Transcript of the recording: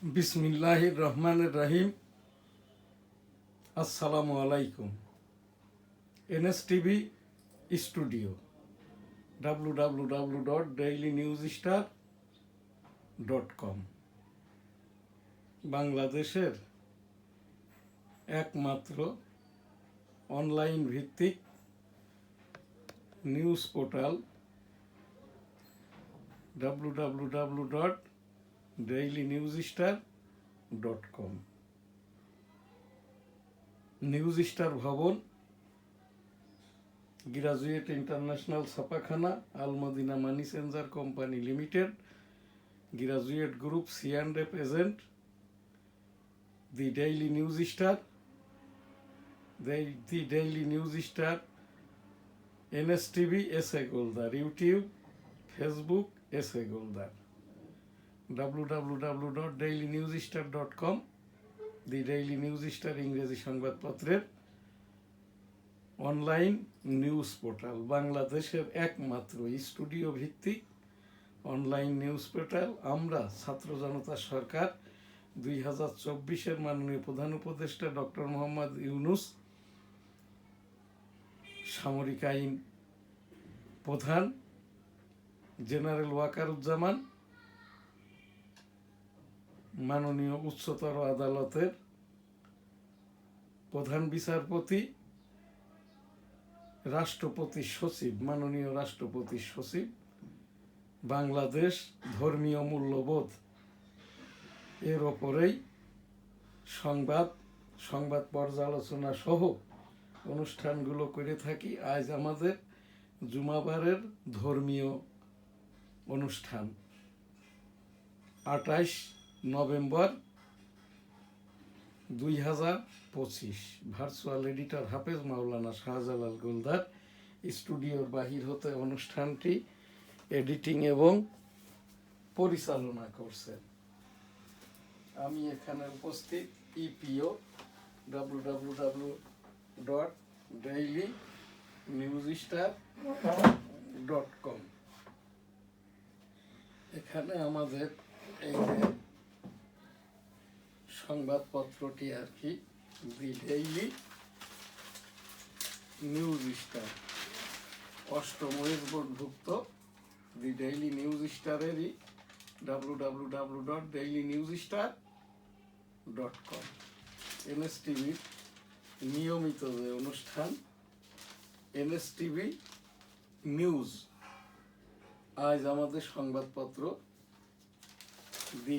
বিসমিল্লাহির রহমানির রহিম। আসসালামু আলাইকুম। এনএসটিভি স্টুডিও www.dailynewsstar.com বাংলাদেশের একমাত্র অনলাইন ভিত্তিক news portal www.dailynewsstar.com। News Star ভবন, গ্রাজুয়েট ইন্টারন্যাশনাল ছাপাখানা, Alamdina money changer company limited, graduate group C&F agent, the Daily News Star, the Daily News Star, NSTV SA Goldar, YouTube, Facebook SA Goldar, www.dailynewsstar.com, the Daily News Star ইংরেজি সংবাদপত্রের online news portal, বাংলাদেশের একমাত্র studio ভিত্তিক online news portal. আমরা ছাত্র জনতা সরকার 2024-এর মাননীয় প্রধান উপদেষ্টা ডক্টর মোহাম্মদ ইউনূস, সামরিক আইন প্রধান জেনারেল ওয়াকারুজ্জামান, মাননীয় উচ্চতর আদালতের প্রধান বিচারপতি, রাষ্ট্রপতি সচিব, মাননীয় রাষ্ট্রপতি সচিব, বাংলাদেশ ধর্মীয় মূল্যবোধ এর ওপরেই সংবাদ পর্যালোচনা সহ অনুষ্ঠানগুলো করে থাকি। আজ আমাদের জুমাবারের ধর্মীয় অনুষ্ঠান 28 নভেম্বর 2025। ভার্চুয়াল এডিটর হাফেজ মাওলানা শাহজালাল গোলদার স্টুডিওর বাহির হতে অনুষ্ঠানটি এডিটিং এবং পরিচালনা করছেন। আমি এখানে উপস্থিত ইপিও www.dailynewsstar.com। এখানে আমাদের এই যে সংবাদপত্রটি আর কি, দি ডেইলি নিউজ স্টার, অষ্টম ওয়েস বোর্ডভুক্ত দি ডেইলি নিউজ স্টারেরই www.dailynewsstar.com। এনএসটিভির নিয়মিত যে অনুষ্ঠান এনএসটিভি নিউজ, আজ আমাদের সংবাদপত্র দি